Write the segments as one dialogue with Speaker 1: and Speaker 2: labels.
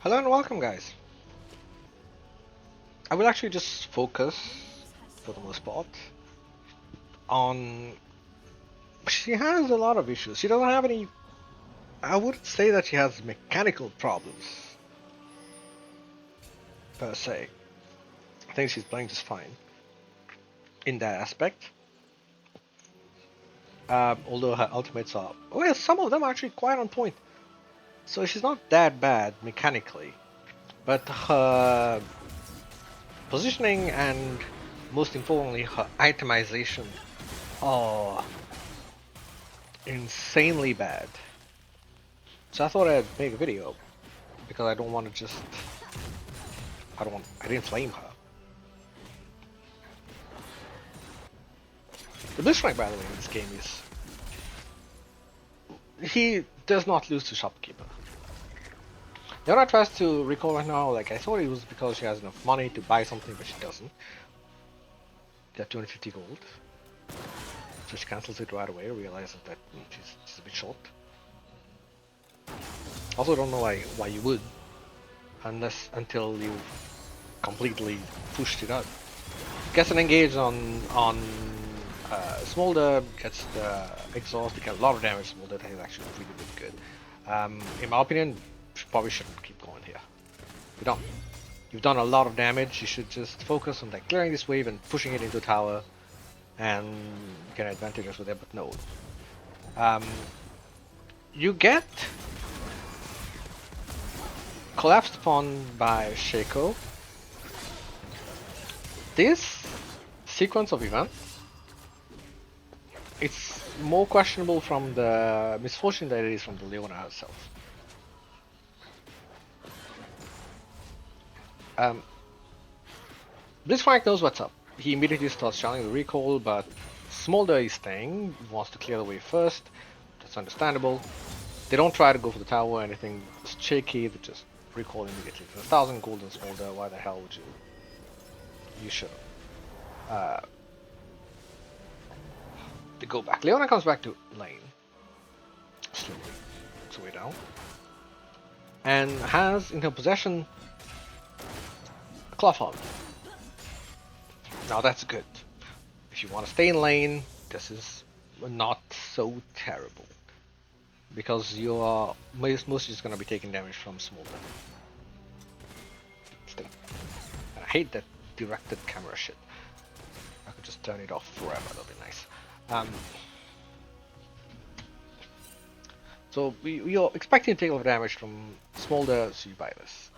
Speaker 1: Hello and welcome, guys. I will actually just focus, for the most part, on. She has a lot of issues. She doesn't have any. I wouldn't say that she has mechanical problems, per se. I think she's playing just fine in that aspect. Although her ultimates are. Well, some of them are actually quite on point. So she's not that bad mechanically. But her positioning and, most importantly, her itemization are insanely bad. So I thought I'd make a video because I don't want to just. I didn't flame her. The Blitzcrank, by the way, in this game is. He does not lose to Shopkeeper. Leona tries to recall right now, like I thought it was because she has enough money to buy something, but she doesn't. Got 250 gold. So she cancels it right away, realizes that she's a bit short. Also don't know why you would. Until you completely pushed it out. Gets an engage on Smolder, gets the exhaust, they get a lot of damage. Smolder is actually really good. In my opinion, you probably shouldn't keep going here. You don't. You've done a lot of damage, you should just focus on like clearing this wave and pushing it into tower and get advantages with it, but no. You get collapsed upon by Shaco. This sequence of events, it's more questionable from the misfortune that it is from the Leona herself. Blitzcrank knows what's up. He immediately starts shouting the recall, but Smolder is staying, wants to clear the way first. That's understandable. They don't try to go for the tower or anything. It's shaky, they just recall immediately. For 1,000 gold in Smolder, why the hell would you? You should. They go back. Leona comes back to lane. Slowly. It's way down. And has in her possession a cloth armor. Now that's good. If you want to stay in lane, this is not so terrible. Because you are mostly just going to be taking damage from Smolder. Stay. And I hate that directed camera shit. I could just turn it off forever, that'd be nice. So you're expecting to take a lot of damage from Smolder, so you buy this.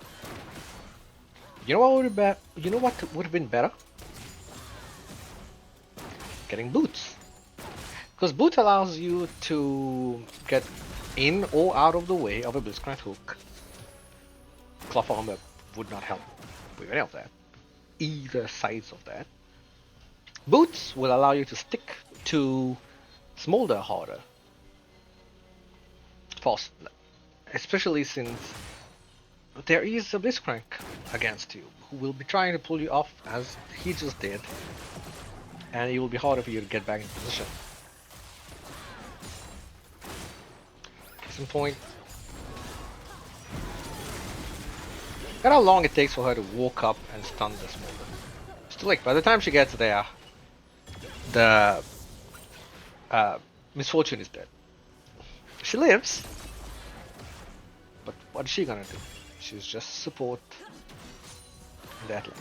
Speaker 1: You know what would be You know what would have been better? Getting boots. Because boots allows you to get in or out of the way of a Blitzcrank hook. Cloth armor would not help with any of that. Either sides of that. Boots will allow you to stick to Smolder harder. Fast. Especially since there is a Blitzcrank against you who will be trying to pull you off as he just did. And it will be harder for you to get back in position. Case in point. Look at how long it takes for her to walk up and stun the Smolder. Still, like, by the time she gets there, the misfortune is dead. She lives, but what is she gonna do? She's just support in that lane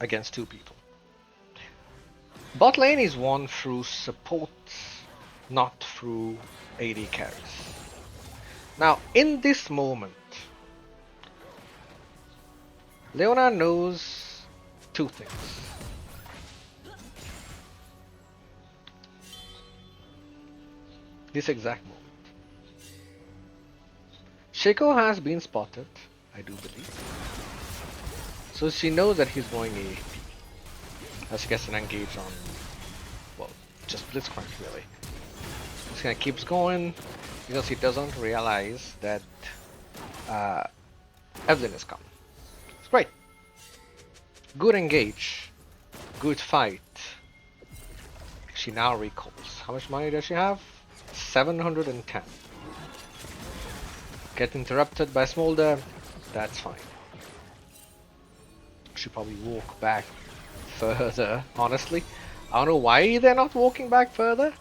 Speaker 1: against two people. Bot lane is won through support, not through AD carries. Now, in this moment, Leona knows two things. This exact moment. Shaco has been spotted, I do believe. So she knows that he's going AFP. As she gets an engage on, well, just Blitzcrank really. Just gonna keeps going because he doesn't realize that Evelyn is coming. It's great. Good engage. Good fight. She now recalls. How much money does she have? 710. Get interrupted by Smolder, that's fine. Should probably walk back further, honestly. I don't know why they're not walking back further.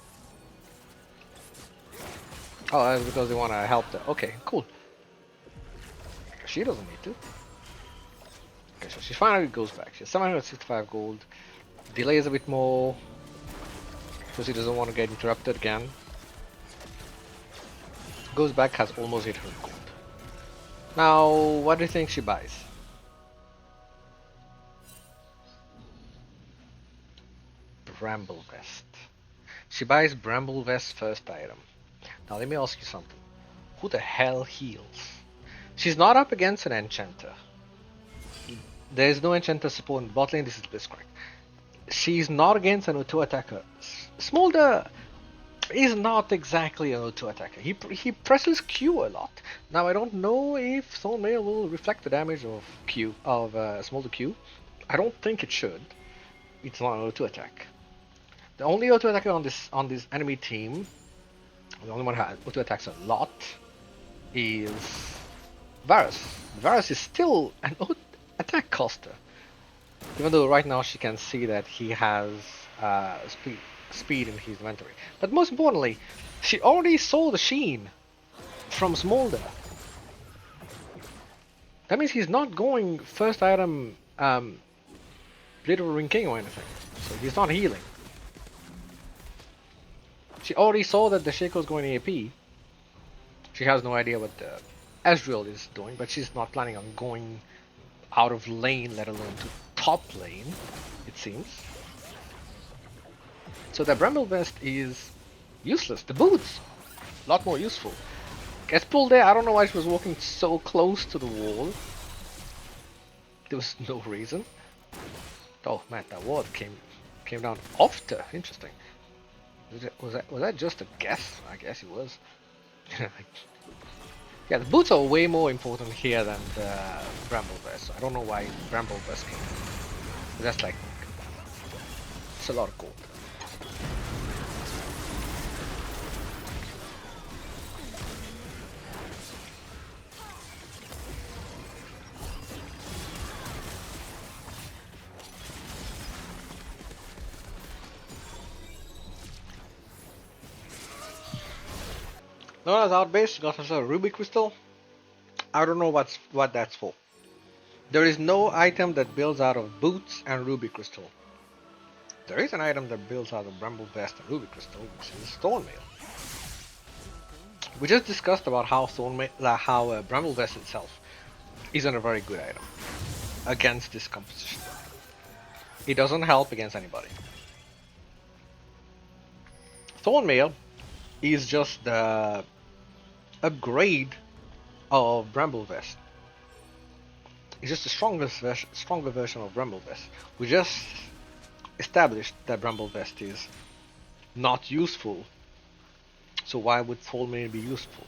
Speaker 1: Oh, that's because they want to help them. Okay, cool. She doesn't need to. Okay, so she finally goes back. She has 765 gold. Delays a bit more. So she doesn't want to get interrupted again. Goes back, has almost 800 gold. Now, what do you think she buys? Bramble Vest. She buys Bramble Vest first item. Now let me ask you something. Who the hell heals? She's not up against an enchanter. There is no enchanter support in bot lane, this is Blitzcrank. She's not against an auto attacker. Smolder is not exactly an auto attacker. He presses Q a lot. Now I don't know if Thornmail will reflect the damage of Smolder Q. I don't think it should. It's not an auto attack. The only auto attacker on this enemy team, the only one who auto attacks a lot, is Varus. Varus is still an auto attack coster. Even though right now she can see that he has speed in his inventory. But most importantly, she already saw the sheen from Smolder. That means he's not going first item Blade of Ring King or anything. So he's not healing. She already saw that the Shaco's going AP. She has no idea what the Ezreal is doing, but she's not planning on going out of lane, let alone to top lane, it seems. So the Bramble Vest is useless. The boots, a lot more useful. Gets pulled there. I don't know why she was walking so close to the wall. There was no reason. Oh man, that ward came down after. Interesting. Was that just a guess? I guess it was. Yeah, the boots are way more important here than the Bramble Vest. So I don't know why Bramble Vest came. That's like, it's a lot of gold. Leona's outbase got herself a Ruby Crystal. I don't know what that's for. There is no item that builds out of boots and Ruby Crystal. There is an item that builds out of Bramble Vest and Ruby Crystal, which is Thornmail. We just discussed about how Bramble Vest itself isn't a very good item against this composition. It doesn't help against anybody. Thornmail is just the upgrade of Bramble Vest. It's just a stronger version of Bramble Vest. We just established that Bramble Vest is not useful. So why would Thornmail be useful?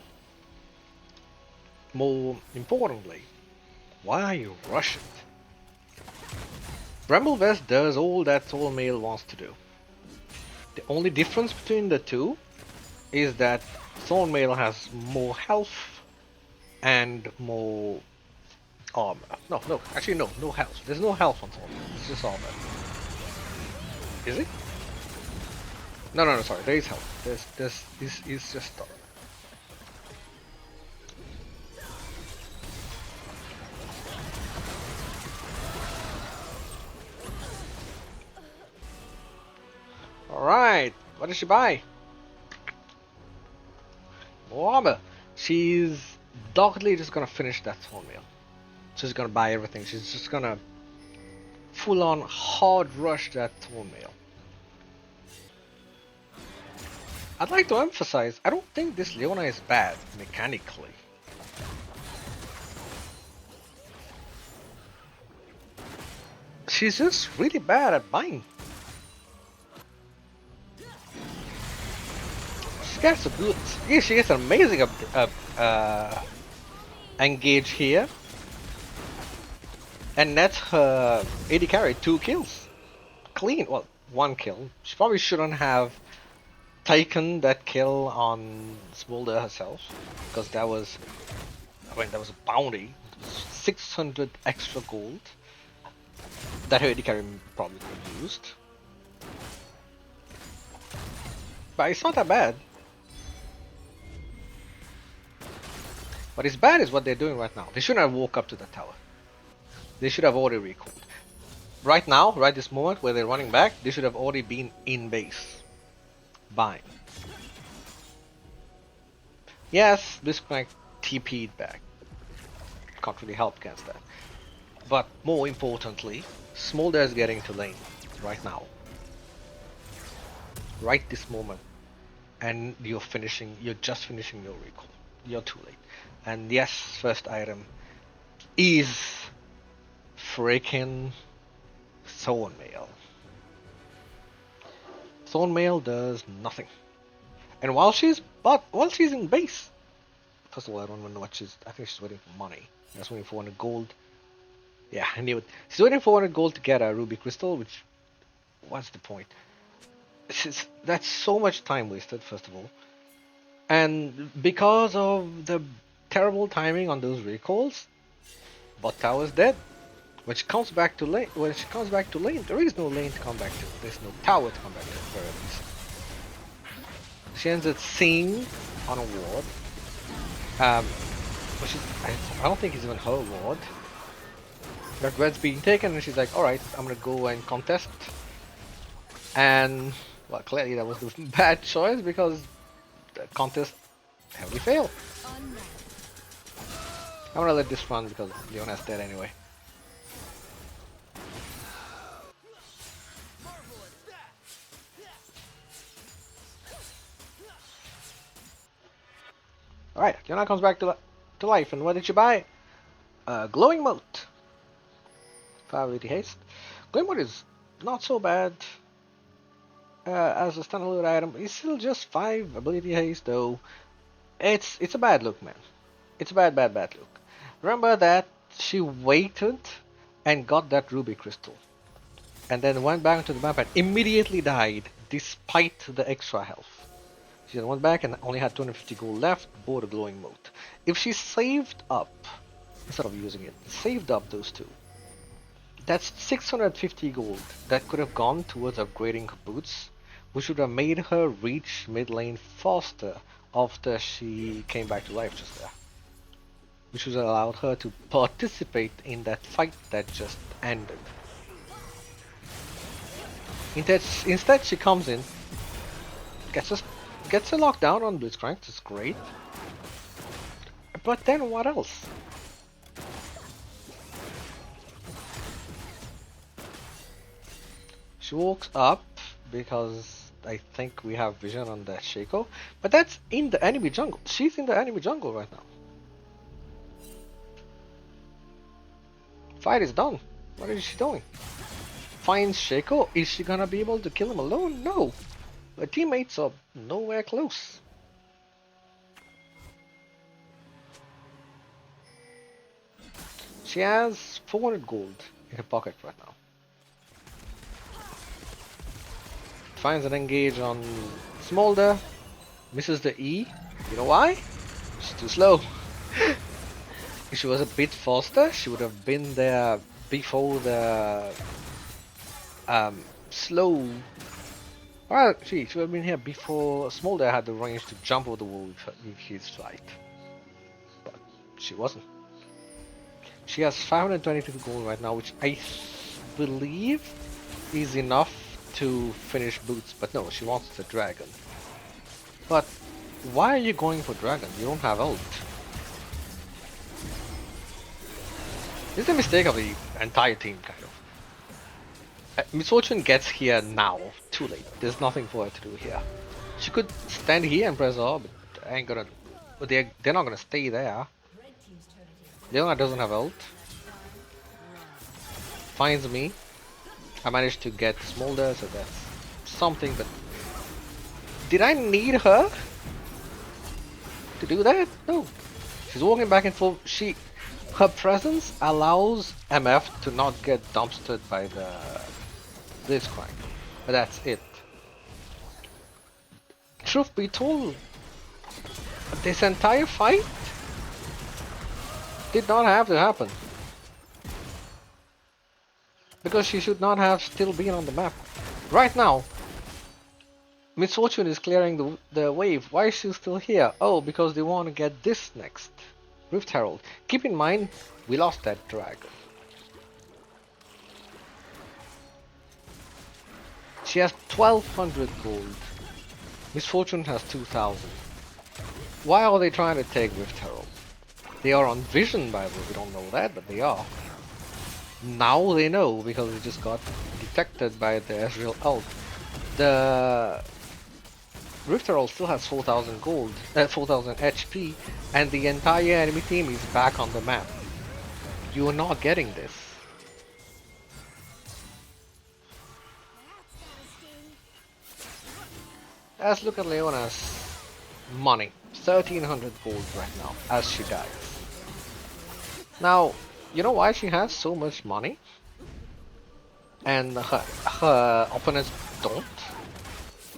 Speaker 1: More importantly, why rush it? Bramble Vest does all that Thornmail wants to do. The only difference between the two is that Thornmail has more health and more armor. No health. There's no health on Thornmail. It's just armor. Is it? No, sorry. There is health. This is just armor. Alright, what did she buy? More armor. She's doggedly just gonna finish that Thornmail. She's gonna buy everything. She's just gonna full on hard rush that Thornmail. I'd like to emphasize, I don't think this Leona is bad mechanically. She's just really bad at buying. She gets a good, yeah, she gets an amazing engage here, and that's her AD carry 2 kills, clean. Well, 1 kill. She probably shouldn't have taken that kill on Smolder herself, because that was I mean, there was a bounty. 600 extra gold that her AD carry probably could have used. But it's not that bad. What is bad is what they're doing right now. They shouldn't have woke up to the tower. They should have already recalled. Right now, right this moment where they're running back, they should have already been in base. Buying. Yes, Blitzcrank TP'd back. Can't really help against that. But more importantly, Smolder is getting to lane right now. Right this moment. And you're just finishing your recall. You're too late. And yes, first item is freaking Thornmail. Thornmail does nothing. And while she's in base, first of all, I don't even know what I think she's waiting for money. She's waiting for 400 gold. Yeah, I knew it. She's waiting for 400 gold to get a ruby crystal, which, what's the point? That's so much time wasted, first of all. And because of the terrible timing on those recalls, bot tower's dead. When she comes back to lane, there is no lane to come back to. There's no tower to come back to, for at least. She ends up seeing on a ward, which is, I don't think it's even her ward. That red's being taken, and she's like, "All right, I'm gonna go and contest." And well, clearly that was a bad choice because the contest heavily failed. I'm gonna let this run because Leona's dead anyway. Alright, Leona comes back to life, and what did she buy? Glowing Mote. 5 ability haste. Glowing Mote is not so bad as a standalone item. It's still just 5 ability haste though. It's a bad look, man. It's a bad look. Remember that she waited and got that ruby crystal, and then went back to the map and immediately died despite the extra health. She then went back and only had 250 gold left, bought a glowing mote. If she saved up, instead of using it, saved up those two, that's 650 gold that could have gone towards upgrading her boots, which would have made her reach mid lane faster after she came back to life just there. Which would have allowed her to participate in that fight that just ended. Instead she comes in, gets a lockdown on Blitzcrank, that's great. But then what else? She walks up because I think we have vision on that Shaco, but that's in the enemy jungle. She's in the enemy jungle right now. Fight is done. What is she doing? Finds Shaco. Is she gonna be able to kill him alone? No. Her teammates are nowhere close. She has 400 gold in her pocket right now. Finds an engage on Smolder. Misses the E. You know why? She's too slow. If she was a bit faster, she would have been there before the slow. Well, she would have been here before Smolder had the range to jump over the wall with his flight. But she wasn't. She has 522 gold right now, which I believe is enough to finish boots. But no, she wants the dragon. But why are you going for dragon? You don't have ult. This is a mistake of the entire team, kind of. Misfortune gets here now, too late. There's nothing for her to do here. She could stand here and press R, but ain't gonna. But they're not gonna stay there. Leona doesn't have ult. Finds me. I managed to get Smolder, so that's something. But did I need her to do that? No. She's walking back and forth. Her presence allows MF to not get dumpstered by the Blitzcrank, but that's it. Truth be told, this entire fight, did not have to happen. Because she should not have still been on the map. Right now, Miss Fortune is clearing the wave. Why is she still here? Oh, because they want to get this next. Rift Herald. Keep in mind, we lost that dragon. She has 1200 gold. Miss Fortune has 2000. Why are they trying to take Rift Herald? They are on vision, by the way. We don't know that, but they are. Now they know because it just got detected by the Ezreal ult. The Rift Herald still has 4000 gold, 4000 HP, and the entire enemy team is back on the map. You are not getting this. Let's look at Leona's money. 1300 gold right now, as she dies. Now, you know why she has so much money? And her opponents don't?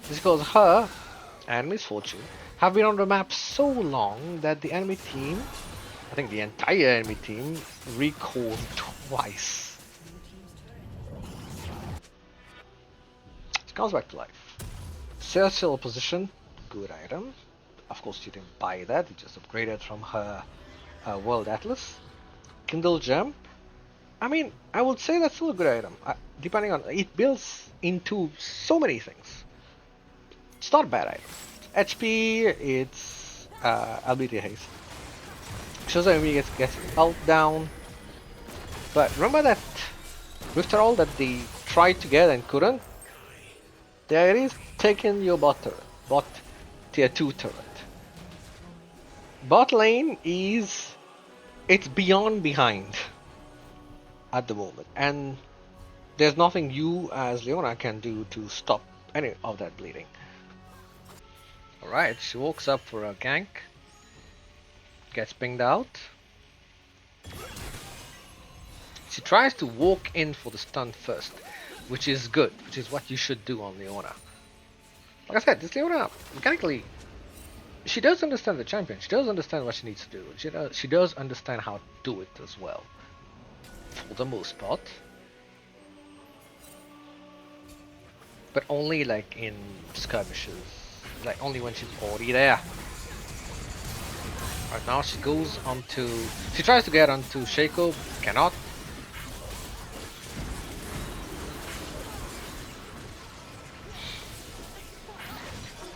Speaker 1: It's because her and Miss Fortune have been on the map so long that the enemy team, I think the entire enemy team, recalled twice. She comes back to life. Celestial position, good item. Of course, you didn't buy that, you just upgraded from her World Atlas. Kindle Gem. I mean, I would say that's still a good item. Depending on it, builds into so many things. It's not a bad item. HP, it's ability haste. Shows that enemy gets ult down. But remember that Rift Herald that they tried to get and couldn't? There is taking your bot tier 2 turret. Bot lane is, it's beyond behind at the moment, and there's nothing you as Leona can do to stop any of that bleeding. Alright, she walks up for a gank, gets pinged out. She tries to walk in for the stun first, which is good, which is what you should do on Leona. Like I said, this Leona, mechanically, she does understand the champion, she does understand what she needs to do, she does understand how to do it as well. For the most part. But only like in skirmishes, like only when she's already there. Right now she goes onto, she tries to get onto Shaco, cannot.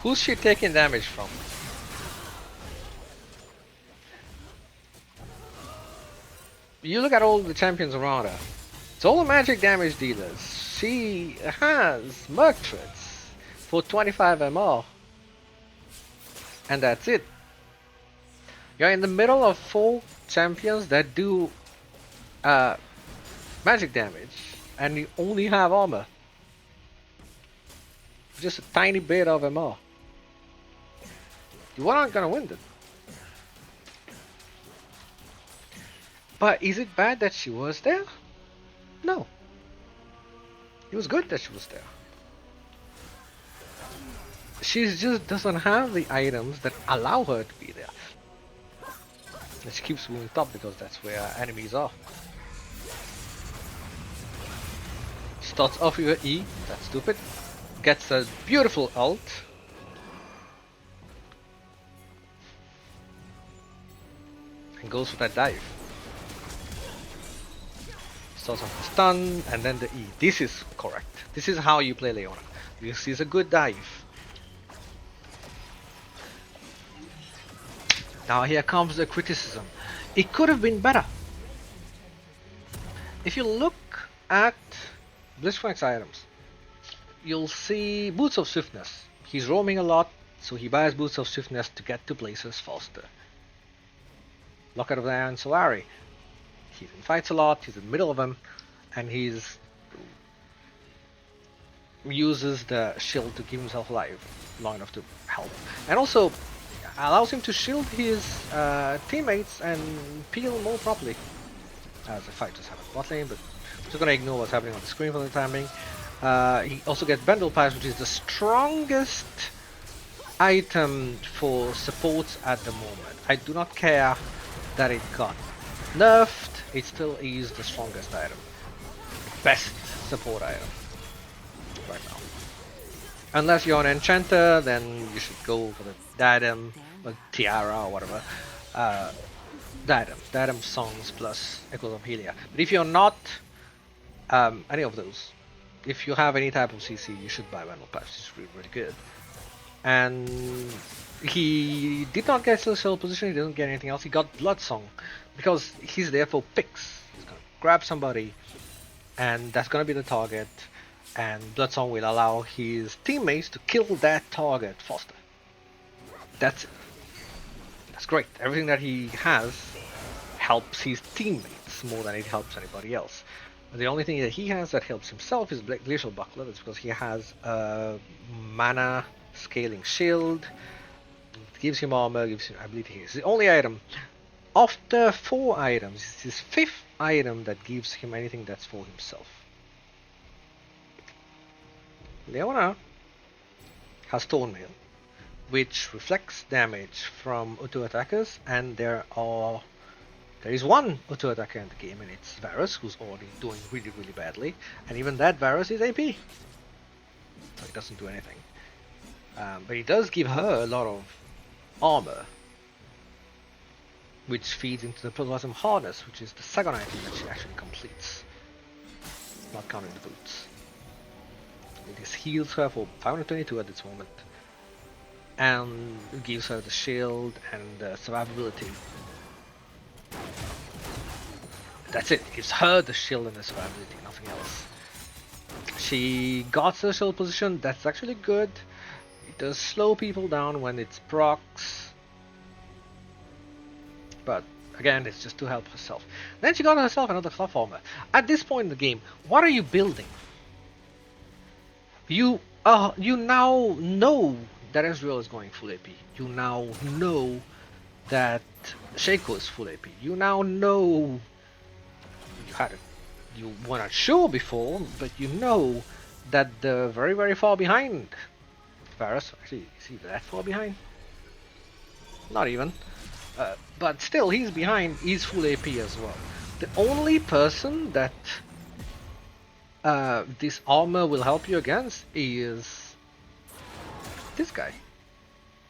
Speaker 1: Who's she taking damage from? You look at all the champions around her. It's all the magic damage dealers. She has Merctrix for 25 MR. And that's it. You're in the middle of 4 champions that do magic damage. And you only have armor. Just a tiny bit of MR. You aren't gonna win it. But is it bad that she was there? No. It was good that she was there. She just doesn't have the items that allow her to be there. And she keeps moving top because that's where enemies are. Starts off with her E, that's stupid. Gets a beautiful ult. And goes for that dive. Starts off the stun and then the E. This is correct. This is how you play Leona. This is a good dive. Now here comes the criticism. It could have been better. If you look at Blitzcrank's items, you'll see Boots of Swiftness. He's roaming a lot, so he buys Boots of Swiftness to get to places faster. Locket of the Iron Solari. He fights a lot, he's in the middle of them, and he's uses the shield to keep himself alive long enough to help. And also allows him to shield his teammates and peel more properly. As the fight just happened bot lane, but I'm just gonna ignore what's happening on the screen for the time being. He also gets Bendel Pass, which is the strongest item for supports at the moment. I do not care that it got nerfed, it still is the strongest item. Best support item right now. Unless you're an enchanter, then you should go for the diadem, or tiara, or whatever. Diadem songs plus Echoes of Helia. But if you're not any of those, if you have any type of CC, you should buy Vandal Pipes. It's really, really good. And he did not get Celestial Position, he didn't get anything else. He got Blood Song because he's there for picks. He's gonna grab somebody, and that's gonna be the target. And Blood Song will allow his teammates to kill that target faster. That's it. That's great. Everything that he has helps his teammates more than it helps anybody else. And the only thing that he has that helps himself is Glacial Buckler. That's because he has a mana scaling shield. It gives him armor, gives him ability. It's the only item. Of the 4 items, it's his 5th item that gives him anything that's for himself. Leona has Thornmail, which reflects damage from auto attackers, and there is one auto attacker in the game, and it's Varus, who's already doing really, really badly, and even that Varus is AP, so it doesn't do anything. But it does give her a lot of armor, which feeds into the Protoplasm Harness, which is the second item that she actually completes, not counting the boots. This heals her for 522 at this moment, and it gives her the shield and the survivability. That's it. It gives her the shield and the survivability, nothing else. She got social position. That's actually good. It does slow people down when it's procs, but again, it's just to help herself. Then she got herself another cloth armor. At this point in the game, what are you building? You now know that Ezreal is going full AP. You now know that Shaco is full AP. You now know you were not sure before, but you know that the very, very far behind Varus, actually, is he that far behind? Not even. But still, he's behind, he's full AP as well. The only person that this armor will help you against is this guy,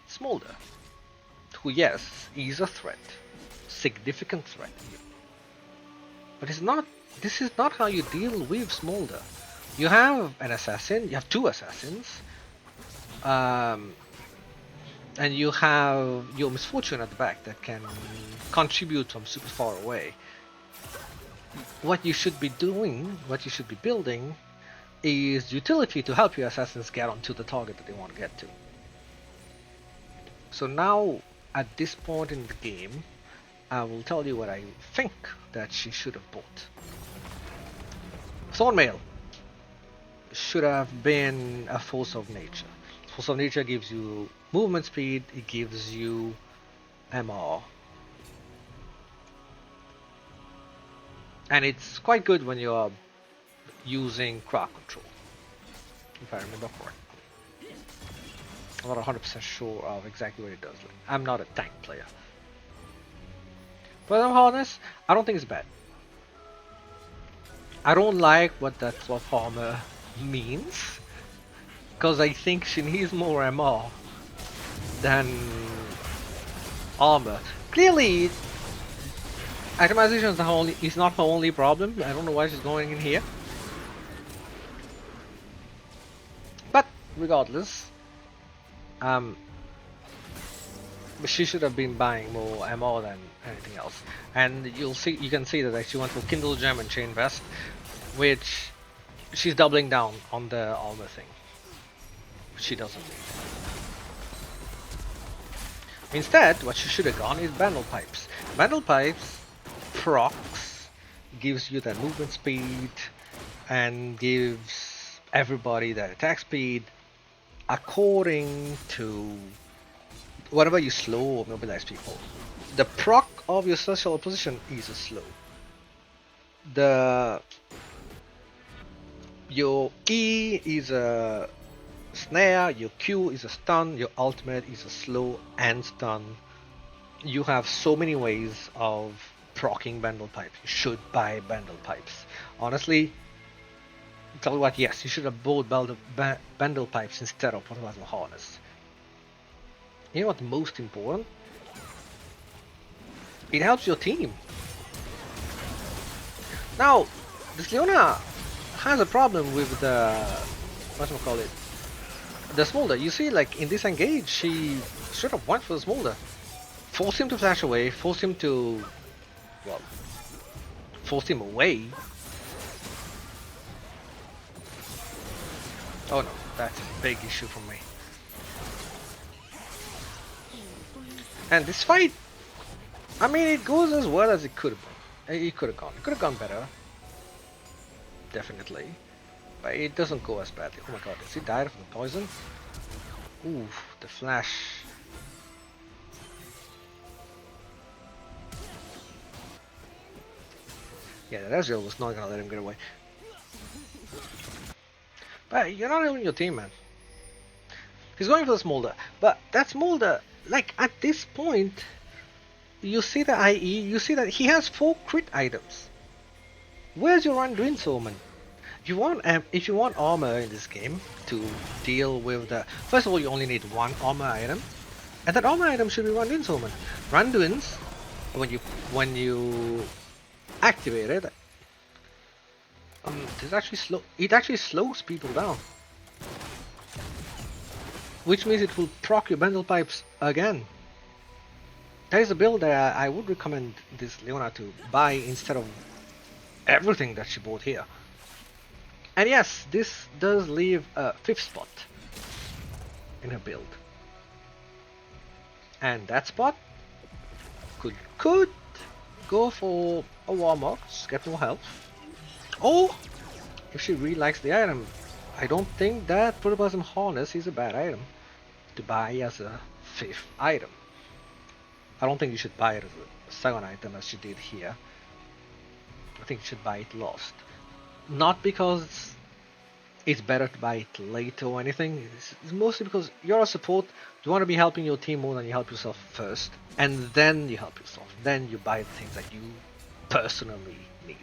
Speaker 1: Smolder, who, yes, is a threat, significant threat, but it's not. This is not how you deal with Smolder. You have an assassin, you have 2 assassins, and you have your Misfortune at the back that can contribute from super far away. What you should be doing, what you should be building, is utility to help your assassins get onto the target that they want to get to. So now, at this point in the game, I will tell you what I think that she should have bought. Thornmail should have been a Force of Nature. Force of Nature gives you movement speed, it gives you MR. And it's quite good when you're using crowd control, if I remember correctly. I'm not 100% sure of exactly what it does. I'm not a tank player. But I'm honest, I don't think it's bad. I don't like what that cloth armor means, because I think she needs more MR than armor. Clearly, itemization is not her only problem. I don't know why she's going in here. But regardless, she should have been buying more ammo than anything else. And you can see that she went for Kindle Gem and Chain Vest, which she's doubling down on the armor thing, which she doesn't need. Instead, what she should have gone is Vandal Pipes. Vandal Pipes procs, gives you that movement speed, and gives everybody that attack speed according to whatever you slow or mobilize people. The proc of your social position is a slow. Your E is a snare, your Q is a stun, your ultimate is a slow and stun. You have so many ways of proccing Bendel Pipe. You should buy Bendel Pipes. Honestly, tell you what, yes, you should have bought Bendel Pipes instead of Protoplasma Harness. You know what's most important? It helps your team. Now, this Leona has a problem with the whatchamacallit, the Smolder. You see, like in this engage, she should have went for the Smolder. Forced him to flash away, forced him to, well, forced him away. Oh no, that's a big issue for me. And this fight, I mean, it goes as well as it could have been. It could have gone. It could have gone better. Definitely. But it doesn't go as badly. Oh my god, has he died from the poison? Ooh, the flash. Yeah, the Ezreal was not gonna let him get away. But you're not even your team, man. He's going for the Smolder. But that Smolder, like at this point, you see the IE, you see that he has 4 crit items. Where's your Randuin Soulman? If you want armor in this game to deal with the... First of all, you only need 1 armor item. And that armor item should be Randuin Soulman. Randuins, when you activate it, it actually slows people down. Which means it will proc your Bendel Pipes again. That is a build that I would recommend this Leona to buy instead of everything that she bought here. And yes, this does leave a 5th spot in her build. And that spot could go for a Warmox, get more health. Or, if she really likes the item, I don't think that Protoplasm Harness is a bad item to buy as a 5th item. I don't think you should buy it as a 2nd item as she did here. I think you should buy it last. Not because it's better to buy it later or anything, it's mostly because you're a support, you want to be helping your team more than you help yourself first, and then you help yourself, then you buy the things that you personally need.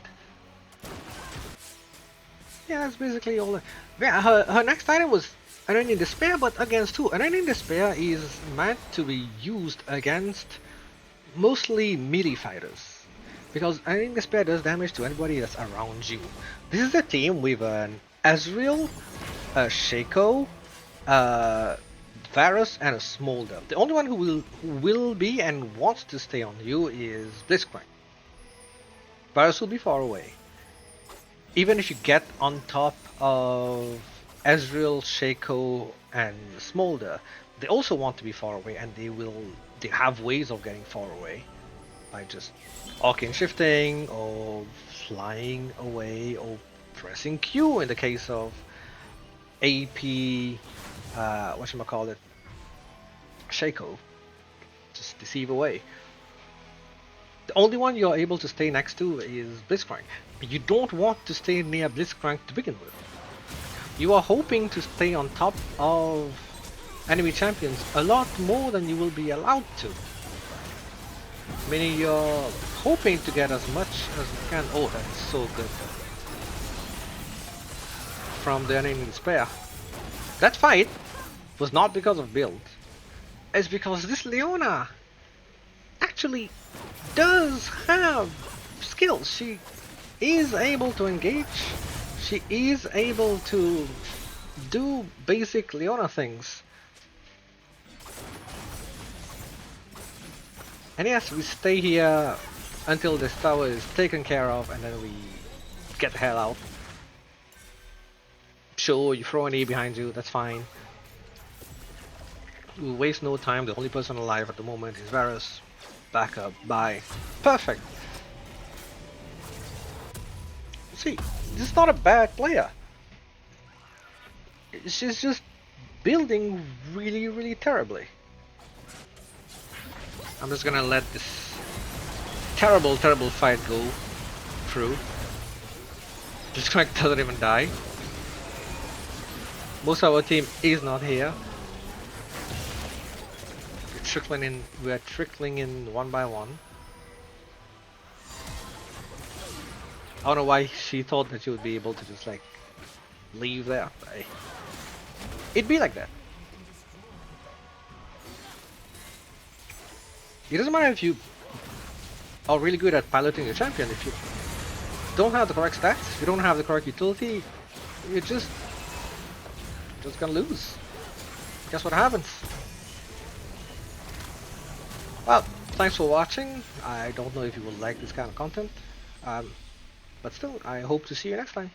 Speaker 1: Yeah, that's basically all. Yeah, her next item was Unending Despair, but against who? Unending Despair is meant to be used against mostly melee fighters. Because Unending Despair does damage to anybody that's around you. This is a team with an Ezreal, a Shaco, Varus, and a Smolder. The only one who will be and wants to stay on you is Blitzcrank. Varus will be far away. Even if you get on top of Ezreal, Shaco, and Smolder, they also want to be far away, and they have ways of getting far away by just arcane shifting or flying away or pressing Q in the case of AP whatchamacallit, Shaco. Just deceive away. The only one you're able to stay next to is Blitzcrank. You don't want to stay near Blitzcrank to begin with. You are hoping to stay on top of enemy champions a lot more than you will be allowed to. Meaning you're hoping to get as much as you can. Oh, that's so good. From the Unending Despair. That fight was not because of build. It's because this Leona actually does have skills. She is able to engage. She is able to do basic Leona things. And yes, we stay here until this tower is taken care of, and then we get the hell out. Sure, you throw an E behind you, that's fine. We waste no time, the only person alive at the moment is Varus. Back up, bye. Perfect! See, this is not a bad player. She's just building really, really terribly. I'm just gonna let this terrible, terrible fight go through. Blitzcrank doesn't even die. Most of our team is not here. We're trickling in one by one. I don't know why she thought that she would be able to just like leave there. It'd be like that. It doesn't matter if you are really good at piloting your champion. If you don't have the correct stats, if you don't have the correct utility, you're just gonna lose. Guess what happens? Well, thanks for watching. I don't know if you will like this kind of content, but still, I hope to see you next time.